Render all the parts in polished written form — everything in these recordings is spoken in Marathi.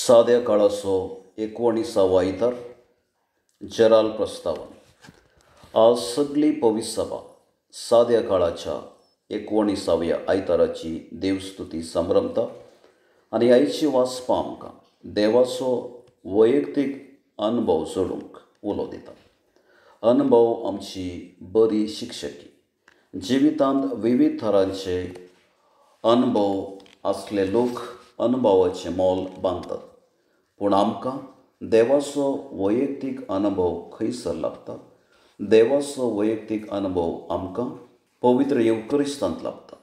साद्या काळाचो 19वा इतर जराल प्रस्तावन. आज सगळी पवित्र सभा साद्या काळाच्या 19व्या आयताराची देवस्तुती संभ्रमता आनी आयची वाचपां आमकां देवाचो वैयक्तीक अनुभव जोडूंक उलो दिता. अनुभव आमची बरी शिक्षकी. जिवितांत विविध तरांचे अनुभव असले लोक अनुभवाचें मोल बांदतात, पूण आमकां देवाचो वैयक्तीक अनुभव खंयसर लागता. देवाचो वैयक्तीक अनुभव आमकां पवित्र येवकरिस्तांत लागता.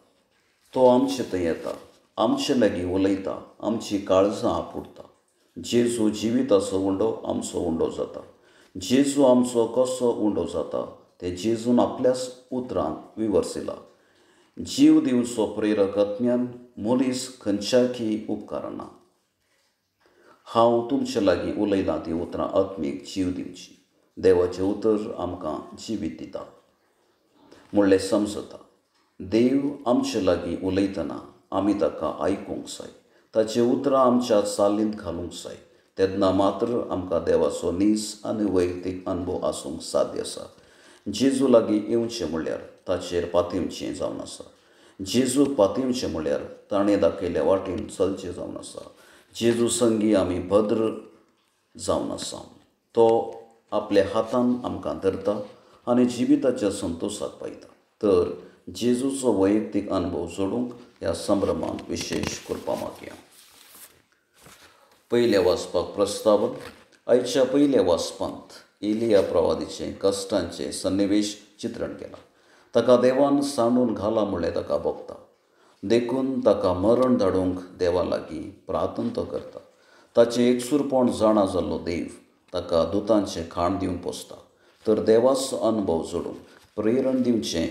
तो आमचे थंय येता, आमचे लागीं उलयता, आमची काळजां आपुरता. जेजू जिविताचो उंडो आमचो उंडो जाता. जेजू आमचो कसो उंडो जाता तें जेजून आपल्याच उतरांत विवरसिलां. जीव दिवचो प्रेरक अज्ञान मनीस खंयच्याकी उपकारना. हांव तुमचे लागीं उलयलां तीं उतरां आत्मीक जीव दिवची. देवाचें उतर आमकां जिवीत दिता म्हणलें समजता. देव आमचे लागीं उलयतना आमी ताका आयकूंक जाय, ताचें उतरां आमच्या चालींत घालूंक जाय. तेन्ना मात्र आमकां देवाचो नीस आनी वैयक्तीक अनुभव आसूंक साध्य आसा. जेजू लागीं येवचें म्हणल्यार ताचेर पातयेवचें जावन आसा. जेजू पातयेवचें म्हणल्यार ताणें दाखयल्या वाटेन चलचें जावन आसा. जेजू संगी आमी भद्र जावन आसा. तो आपल्या हातान आमकां धरता आनी जिविताच्या संतोशाक पायता. तर जेजूचो वैयक्तीक अनुभव जोडूंक ह्या संभ्रमांत विशेश कृपा मागया. पयल्या वाचपाक प्रस्तावन. आयच्या पयल्या वाचपांत एलिया प्रवादीचें कश्टांचें सन्निवेश चित्रण केलां. ताका देवान सांडून घाला म्हणलें ताका भोगता. देखून ताका मरण धाडूंक देवा लागीं प्रार्थना तो करता. ताचें एकसूरपण जाणा जाल्लो देव ताका दुतांचें खाण दिवंक पोसता. तर देवाचो अनुभव जोडूंक प्रेरण दिवचें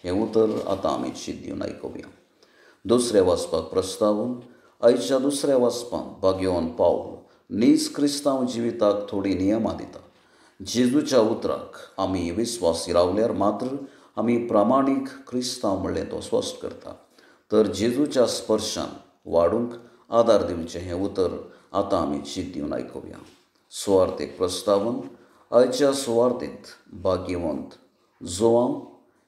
हें उतर आतां आमी चित दिवन आयकुया. दुसरें वाचपाक प्रस्तावन. आयच्या दुसऱ्या वाचपांत भाग्यवान पावल नीज क्रिस्तांव जिविताक थोडीं नियमां दिता. जेजूच्या उतराक आमी विस्वासी रावल्यार मात्र आमी प्रामाणीक क्रिस्तांव म्हणलें तो स्पश्ट करता. तर जेजूच्या स्पर्शान वाडूंक आदार दिवचें हें उतर आतां आमी चित दिवन आयकुया. सुवार्थेक प्रस्तावन. आयच्या सुवार्थेंत भाग्यवंत जोआंव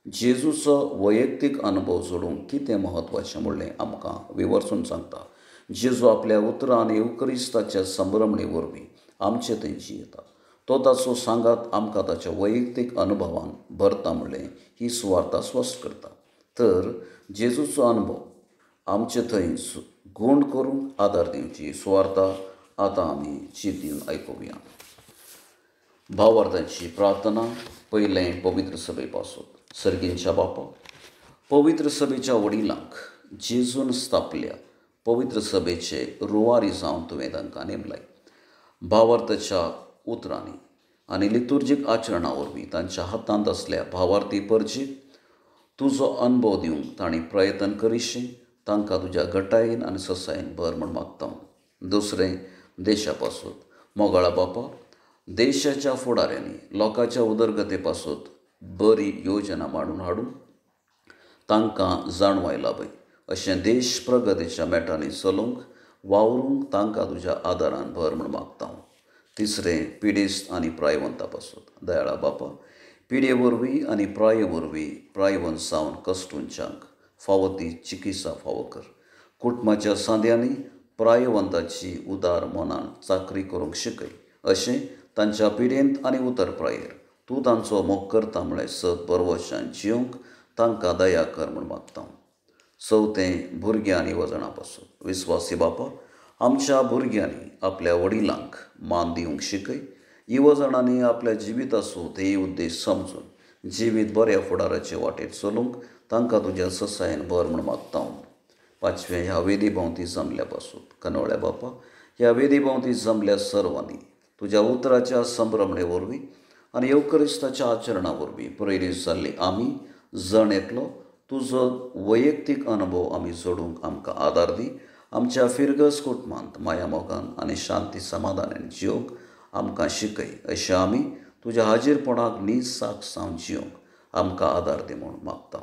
जेजूचो वैयक्तीक अनुभव जोडूंक कितें म्हत्वाचें म्हणलें आमकां विवरसून सांगता. जेजू आपल्या उतरां आनी येवकरिस्ताच्या संभ्रमणे वरवीं आमचे थंय जियेता. तो ताचो सांगात आमकां ताच्या वैयक्तीक अनुभवान भरता म्हणलें ही सुवार्ता स्पश्ट करता. तर जेजूचो अनुभव आमचे थंय गूण करूंक आदार दिवची सुवार्ता आतां आमी चित दिवन आयकुया. भावार्थांची प्रार्थना. पयलें पवित्र सभे पासून. सर्गींच्या बापा, पवित्र सभेच्या वडिलांक जेजून स्थापल्या पवित्र सभेचे रुवारी जावन तुवें तांकां नेमलाय. भावार्थाच्या उतरांनी आनी लितुर्जीक आचरणा वरवीं तांच्या हातांत असल्या भावार्थी परजीक तुजो अनुभव दिवंक तांणी प्रयत्न करीशें तांकां तुज्या घटायेन आनी ससायेन भर म्हूण मागता. दुसरें देशा पासून. मोगाळा बापा, देशाच्या फुडाऱ्यांनी लोकांच्या उदरगते पासून बरी योजना मांडून हाडून तांकां जाणवाय लाभय. अशें देश प्रगतीच्या मेटांनी चलोवंक वावरूंक तांकां तुज्या आदारान भर म्हूण मागता. तिसरें पिडेस्त आनी प्रायवंता पासून. दयाळा बापा, पिडे वरवीं आनी प्राये वरवीं प्रायवंत जावन कश्टुंच्यांक फावो ती चिकित्सा फावो कर. कुटुंबाच्या सांद्यांनी प्रायवंताची उदार मनान चाकरी करूंक शिकय. अशें तांच्या पिडेंत आनी उतर प्रायेर तूं तांचो मोग करता म्हणलें सत बरवशान जियोंक तांकां दया कर म्हूण मागता. चवथें भुरग्यां आनी वजणां पासून. विस्वासी बापा, आमच्या भुरग्यांनी आपल्या वडिलांक मान दिवंक शिकय. इवजणांनी आपल्या जिविताचो ध्येय उद्देश समजून जिवीत बऱ्या फुडाराचे वाटेर चलोवंक तांकां तुज्या ससायेन भर म्हूण मागता. पांचवें ह्या वेदी भोंवती जमल्या पासून. कनवळ्या बापा, ह्या वेदी भोंवती जमल्या सर्वांनी तुज्या उतराच्या संभ्रमणे वरवीं आनी येवकरिस्ताच्या आचरणा वरवीं प्रेरीत जाल्ली आमी जण एकलो तुजो वैयक्तीक अनुभव आमी जोडूंक आमकां आदार दी. आमच्या फिरगस कुटुंबांत माया मोगान आनी शांती समाधानान जियोंक आमकां शिकय. अशें आमी तुज्या हाजीरपणाक नीज साक सावन जियोंक आमकां आदार दी म्हूण मागता.